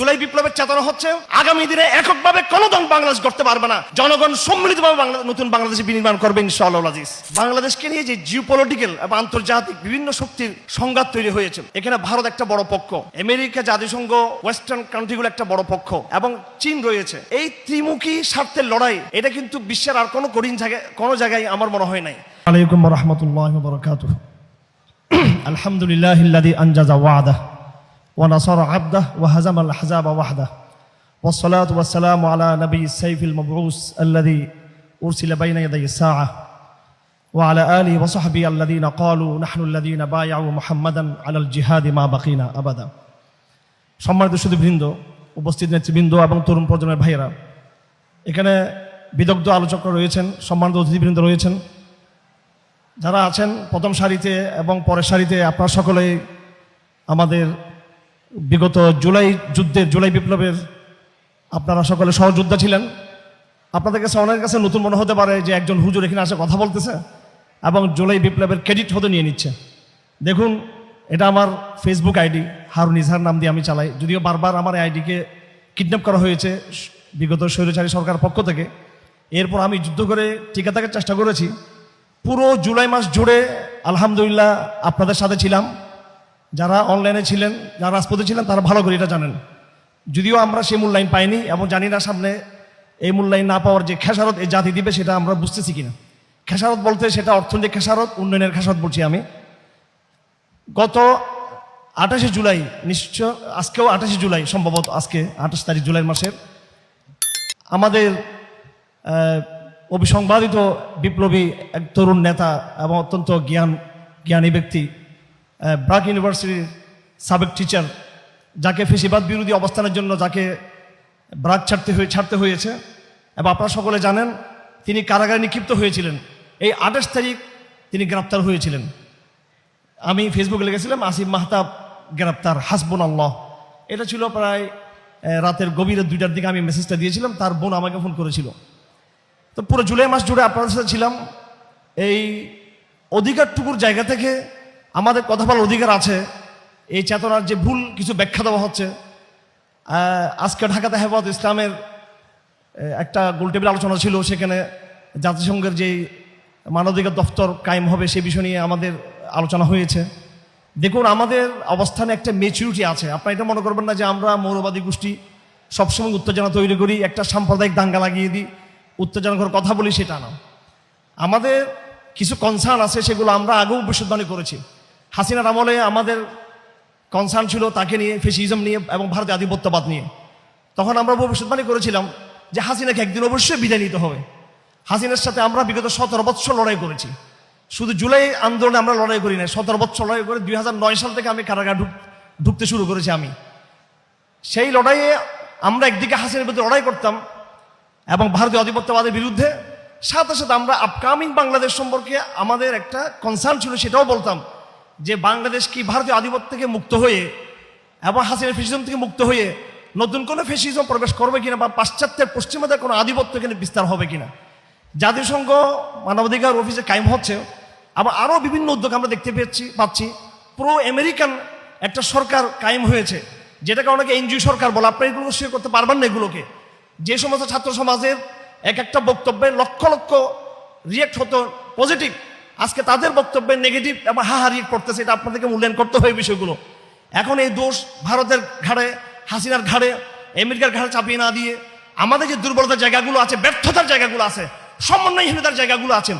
জুলাই বিপ্লবের চেতনা হচ্ছে আগামী দিনে এককভাবে কোনো দল বাংলাদেশ করতে পারবে না, জনগণ সম্মিলিতভাবে নতুন বাংলাদেশ বিনির্মাণ করবে ইনশাআল্লাহ আজিজ। বাংলাদেশকে নিয়ে যে জিওপলিটিক্যাল এবং আন্তর্জাতিক বিভিন্ন শক্তির সংঘাত তৈরি হয়েছে, এখানে ভারত একটা বড় পক্ষ, আমেরিকা, জাতিসংঘ, ওয়েস্টার্ন কান্ট্রিগুলো একটা বড় পক্ষ এবং চীন রয়েছে। এই ত্রিমুখী স্বার্থের লড়াই, এটা কিন্তু বিশ্বের আর কোনো জায়গায় আমার মনে হয় নাই। আলাইকুম ওয়া রাহমাতুল্লাহি ওয়া বারাকাতুহু। আলহামদুলিল্লাহিল্লাযী আনজাযা ওয়া'দাহু ওয়া নাসারা 'আবদাহু ওয়া হাযামাল আহযাবা ওয়াহদাহু ওয়াসসালাতু ওয়াসসালামু আলা নাবিয়্যিস সাইফিল মাব'উস আল্লাযী উরসিলা বাইনা ইয়াদাইস সাআহ ওয়া আলা আলিহি ওয়া সাহবিহি আল্লাযীনা ক্বালু নাহনু আল্লাযীনা বায়া'উ মুহাম্মাদান আলাল জিহাদি মা বাকিনা আবাদা। সম্মানিত সুধীবৃন্দ, উপস্থিত নেতৃবৃন্দ এবং তরুণ প্রজন্মের ভাইয়েরা, এখানে বিদগ্ধ আলোচকরা রয়েছেন, সম্মানিত অতিথিবৃন্দ রয়েছেন, যারা আছেন প্রথম সারিতে এবং পরের সারিতে। আপনারা সকলেই আমাদের বিগত জুলাই বিপ্লবের আপনারা সকলে সহযোদ্ধা ছিলেন। আপনাদের কাছে অনেকের কাছে নতুন মনে হতে পারে যে একজন হুজুর এখানে আসে কথা বলতেছে এবং জুলাই বিপ্লবের ক্রেডিট হতে নিয়ে নিচ্ছে। দেখুন, এটা আমার ফেসবুক আইডি, হারুন ইজহার নাম দিয়ে আমি চালাই। যদিও বারবার আমার এই আইডিকে কিডন্যাপ করা হয়েছে বিগত স্বৈরাচারী সরকারের পক্ষ থেকে। এরপর আমি যুদ্ধ করে টিকে থাকার চেষ্টা করেছি। পুরো জুলাই মাস জুড়ে আলহামদুলিল্লাহ আপনাদের সাথে ছিলাম। যারা অনলাইনে ছিলেন, যারা রাজপথে ছিলেন, তারা ভালো করে এটা জানেন। যদিও আমরা সেই মূল্যায়ন পাইনি এবং জানি না সামনে এই মূল্যায়ন না পাওয়ার যে খেসারত এই জাতি দিবে, সেটা আমরা বুঝতেছি কিনা। খেসারত বলতে সেটা অর্থনৈতিক খেসারত, উন্নয়নের খেসারত বলছি আমি। গত 28শে জুলাই, নিশ্চয় আজকেও 28শে জুলাই, সম্ভবত আজকে 28 তারিখ জুলাই মাসের, আমাদের অবিসংবাদিত বিপ্লবী এক তরুণ নেতা এবং অত্যন্ত জ্ঞানী ব্যক্তি, ব্রাক ইউনিভার্সিটির সাবেক টিচার, যাকে ফেসিবাদ বিরোধী অবস্থানের জন্য যাকে ব্রাক ছাড়তে হয়েছে এবং আপনারা সকলে জানেন তিনি কারাগারে নিক্ষিপ্ত হয়েছিলেন। এই 28 তারিখ তিনি গ্রেপ্তার হয়েছিলেন। আমি ফেসবুকে লিখেছিলাম আসিফ মাহতাব গ্রেপ্তার, হাসবুনাল্লাহ। এটা ছিল প্রায় রাতের গভীরে 2টার দিকে আমি মেসেজটা দিয়েছিলাম। তার বোন আমাকে ফোন করেছিল। তো পুরো জুলাই মাস জুড়ে আপনাদের সাথে ছিলাম। এই অধিকারটুকুর জায়গা থেকে আমাদের কথা বলার অধিকার আছে। এই চেতনার যে ভুল কিছু ব্যাখ্যা দেওয়া হচ্ছে, আজকে ঢাকাতে হেফাজত ইসলামের একটা গোলটেবিল আলোচনা ছিল, সেখানে জাতিসংঘের যেই মানবাধিকার দফতর কায়েম হবে সে বিষয় নিয়ে আমাদের আলোচনা হয়েছে। দেখুন, আমাদের অবস্থানে একটা ম্যাচুরিটি আছে। আপনারা এটা মনে করবেন না যে আমরা মৌলবাদী গোষ্ঠী সবসময় উত্তেজনা তৈরি করি, একটা সাম্প্রদায়িক দাঙ্গা লাগিয়ে দিই, উত্তেজনাকর কথা বলি, সেটা না। আমাদের কিছু কনসার্ন আছে, সেগুলো আমরা আগেও ভবিষ্যদ্বাণী করেছি। হাসিনার আমলে আমাদের কনসার্ন ছিল তাকে নিয়ে, ফেসিজম নিয়ে এবং ভারতীয় আধিপত্যবাদ নিয়ে। তখন আমরা ভবিষ্যদ্বাণী করেছিলাম যে হাসিনাকে একদিন অবশ্যই বিদায় নিতে হবে। হাসিনার সাথে আমরা বিগত 17 বৎসর লড়াই করেছি। শুধু জুলাই আন্দোলনে আমরা লড়াই করি না, 17 বৎসর লড়াই করে 2009 সাল থেকে আমি কারাগার ঢুকতে শুরু করেছি। আমি সেই লড়াইয়ে আমরা একদিকে হাসিনার বিরুদ্ধে লড়াই করতাম এবং ভারতীয় আধিপত্যবাদের বিরুদ্ধে, সাথে সাথে আমরা আপকামিং বাংলাদেশ সম্পর্কে আমাদের একটা কনসার্ন ছিল, সেটাও বলতাম যে বাংলাদেশ কি ভারতীয় আধিপত্য থেকে মুক্ত হয়ে এবং হাসিনার ফেসিজম থেকে মুক্ত হয়ে নতুন কোনো ফেসিজম প্রবেশ করবে কিনা, বা পাশ্চাত্যের পশ্চিমাদের কোনো আধিপত্য এখানে বিস্তার হবে কিনা। জাতিসংঘ মানবাধিকার অফিসে কায়েম হচ্ছে, আবার আরও বিভিন্ন উদ্যোগ আমরা দেখতে পাচ্ছি। প্রো আমেরিকান একটা সরকার কায়েম হয়েছে, যেটাকে অনেকে এনজিও সরকার বলে। আপনি এগুলো শেয়ার করতে পারবেন না। এগুলোকে যে সমস্ত ছাত্র সমাজের এক একটা বক্তব্যে লক্ষ লক্ষ রিয়েক্ট হতো পজিটিভ, আজকে তাদের বক্তব্যে নেগেটিভ এবং রিয়েক্ট করতেছে। এটা আপনাদেরকে মূল্যায়ন করতে হয় বিষয়গুলো। এখন এই দোষ ভারতের ঘাড়ে, হাসিনার ঘাড়ে, আমেরিকার ঘাড়ে চাপিয়ে না দিয়ে আমাদের যে দুর্বলতার জায়গাগুলো আছে, ব্যর্থতার জায়গাগুলো আছে, সমন্বয়হীনতার জায়গাগুলো আছে,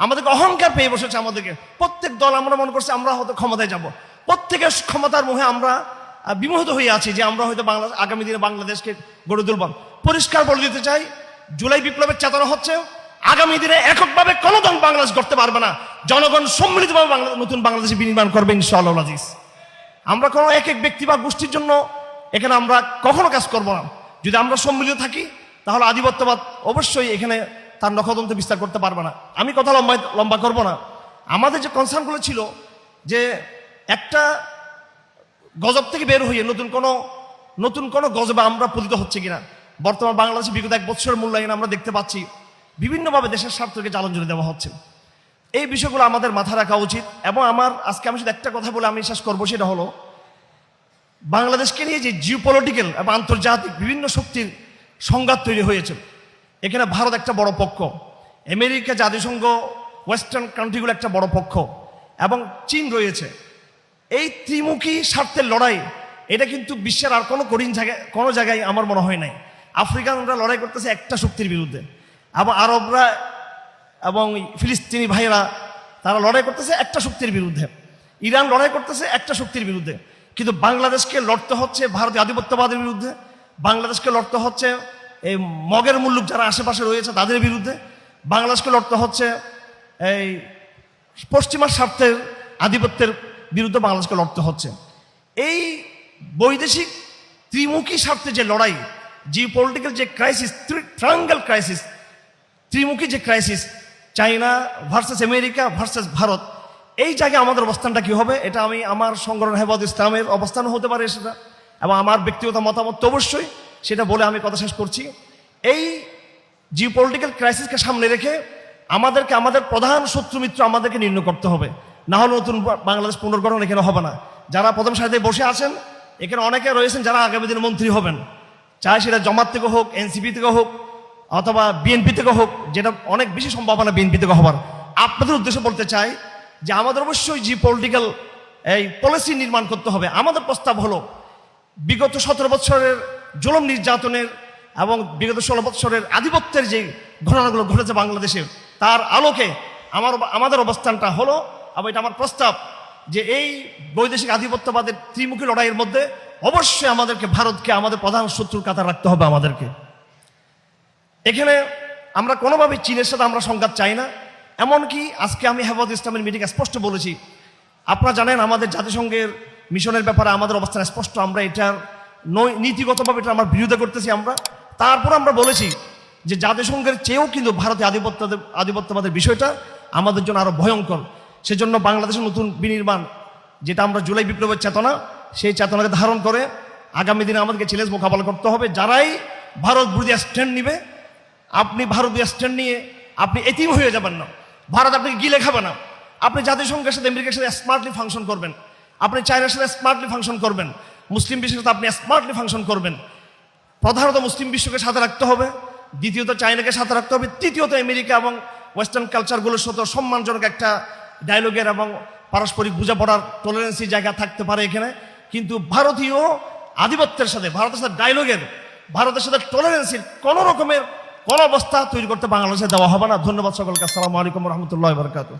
আমাদেরকে অহংকার পেয়ে বসেছে। আমাদেরকে প্রত্যেক দল আমরা মনে করছি আমরা হয়তো ক্ষমতায় যাব, প্রত্যেকের ক্ষমতার মোহে আমরা বিমোহিত হয়ে আছি যে আমরা হয়তো আগামী দিনে বাংলাদেশকে গড়ে তুলব। পরিষ্কার বলে দিতে চাই, জুলাই বিপ্লবের চেতনা হচ্ছে আগামী দিনে এককভাবে কোনো দল বাংলাদেশ করতে পারবে না, জনগণ সম্মিলিতভাবে নতুন বাংলাদেশ বিনির্মাণ করবে ইনশাআল্লাহ আজিজ। আমরা কোনো এক ব্যক্তি বা গোষ্ঠীর জন্য এখানে আমরা কখনো কাজ করব না। যদি আমরা সম্মিলিত থাকি তাহলে আধিপত্যবাদ অবশ্যই এখানে তার নখদন্ত বিস্তার করতে পারবে না। আমি কথা লম্বা করব না। আমাদের যে কনসার্নগুলো ছিল যে একটা গজব থেকে বের হয়ে নতুন কোনো গজবে আমরা পতিত হচ্ছে কিনা। বর্তমান বাংলাদেশে বিগত 1 বছরের মূল্যায়ন আমরা দেখতে পাচ্ছি বিভিন্নভাবে দেশের স্বার্থকে জ্বালান জুড়ে দেওয়া হচ্ছে। এই বিষয়গুলো আমাদের মাথায় রাখা উচিত। এবং আজকে আমি শুধু একটা কথা বলে আমি শেষ করবো, সেটা হলো বাংলাদেশকে নিয়ে যে জিওপলিটিক্যাল এবং আন্তর্জাতিক বিভিন্ন শক্তির সংঘাত তৈরি হয়েছে, এখানে ভারত একটা বড় পক্ষ, আমেরিকা, জাতিসংঘ, ওয়েস্টার্ন কান্ট্রিগুলো একটা বড় পক্ষ এবং চীন রয়েছে। এই ত্রিমুখী স্বার্থের লড়াই, এটা কিন্তু বিশ্বের আর কোনো জায়গায় আমার মনে হয় নাই। আফ্রিকানরা লড়াই করতেছে একটা শক্তির বিরুদ্ধে, এবং আরবরা এবং ফিলিস্তিনি ভাইরা তারা লড়াই করতেছে একটা শক্তির বিরুদ্ধে, ইরান লড়াই করতেছে একটা শক্তির বিরুদ্ধে। কিন্তু বাংলাদেশকে লড়তে হচ্ছে ভারতীয় আধিপত্যবাদের বিরুদ্ধে, বাংলাদেশকে লড়তে হচ্ছে এই মগের মুল্লুক যারা আশেপাশে রয়েছে তাদের বিরুদ্ধে, বাংলাদেশকে লড়তে হচ্ছে এই পশ্চিমা স্বার্থের আধিপত্যের বিরুদ্ধে বাংলাদেশকে লড়তে হচ্ছে। এই বৈদেশিক ত্রিমুখী স্বার্থে যে লড়াই, জিওপলিটিক্যাল যে ক্রাইসিস, ট্রায়াঙ্গেল ক্রাইসিস, ত্রিমুখী যে crisis, China versus America versus Bharat, এই জায়গায় আমাদের অবস্থানটা কি হবে, এটা আমি আমার সংগঠন হেফাজত ইসলামের অবস্থান হতে পারে সেটা, এবং আমার ব্যক্তিগত মতামত তো অবশ্যই, সেটা বলে আমি কথা শেষ করছি। এই জিওপলিটিক্যাল ক্রাইসিসকে সামনে রেখে আমাদেরকে আমাদের প্রধান শত্রু মিত্র আমাদেরকে নির্ণয় করতে হবে, না হলে নতুন বাংলাদেশ পুনর্গঠন এখানে হবে না। যারা প্রথম সারিতে বসে আছেন, এখানে অনেকে রয়েছেন যারা আগামী দিনে মন্ত্রী হবেন, চাहे সেটা জামাত থেকে হোক, এনসিপি থেকে হোক, অথবা বিএনপি থেকে হোক, যেটা অনেক বেশি সম্ভাবনা বিএনপি থেকে হবার। আপনাদের উদ্দেশ্যে বলতে চাই যে আমাদের অবশ্যই জিওপলিটিক্যাল এই পলিসি নির্মাণ করতে হবে। আমাদের প্রস্তাব হলো, বিগত 17 বছরের জুলুম নির্যাতনের এবং বিগত 16 বছরের আধিপত্যের যে ঘটনাগুলো ঘটেছে বাংলাদেশে, তার আলোকে আমাদের অবস্থানটা হলো, এবং এটা আমার প্রস্তাব, যে এই বৈদেশিক আধিপত্যবাদের ত্রিমুখী লড়াইয়ের মধ্যে অবশ্যই আমাদেরকে ভারতকে আমাদের প্রধান শত্রুর কাতার রাখতে হবে আমাদেরকে। এখানে আমরা কোনোভাবে চীনের সাথে আমরা সংঘাত চাই না। এমনকি আজকে আমি হেফাজত ইসলামের মিটিং স্পষ্ট বলেছি, আপনারা জানেন আমাদের জাতিসংঘের মিশনের ব্যাপারে আমাদের অবস্থান স্পষ্ট, আমরা এটার নীতিগতভাবে এটা আমরা বিরোধিতা করতেছি। তারপর আমরা বলেছি যে জাতিসংঘের চেয়েও কিন্তু ভারতীয় আধিপত্যবাদের বিষয়টা আমাদের জন্য আরো ভয়ঙ্কর। সেজন্য বাংলাদেশের নতুন বিনির্মাণ, যেটা আমরা জুলাই বিপ্লবের চেতনা, সেই চেতনাকে ধারণ করে আগামী দিনে আমাদেরকে চ্যালেঞ্জ মোকাবেলা করতে হবে। যারাই ভারত বিরোধী স্ট্যান্ড নিবে, আপনি ভারতীয় স্ট্যান্ড নিয়ে আপনি এতিম হয়ে যাবেন না, ভারত আপনাকে গিলে খাবে না। আপনি জাতিসংঘের সাথে আমেরিকার সাথে স্মার্টলি ফাংশন করবেন, আপনি চায়নার সাথে স্মার্টলি ফাংশন করবেন, মুসলিম বিশ্বের সাথে আপনি স্মার্টলি ফাংশন করবেন। প্রধানত মুসলিম বিশ্বকে সাথে রাখতে হবে, দ্বিতীয়ত চায়নাকে সাথে রাখতে হবে, তৃতীয়ত আমেরিকা এবং ওয়েস্টার্ন কালচারগুলোর সাথে সম্মানজনক একটা ডায়লগের এবং পারস্পরিক বোঝাপড়ার টলারেন্সি জায়গা থাকতে পারে এখানে। কিন্তু ভারতীয় আধিপত্যের সাথে, ভারতের সাথে ডায়লগের, ভারতের সাথে টলারেন্সির কোনো রকমের কোনো অবস্থা তৈরি করতে বাংলাদেশে দেওয়া হবে না। ধন্যবাদ সকলকে। আসসালামু আলাইকুম রহমতুল্লাহ বরকাতুহ।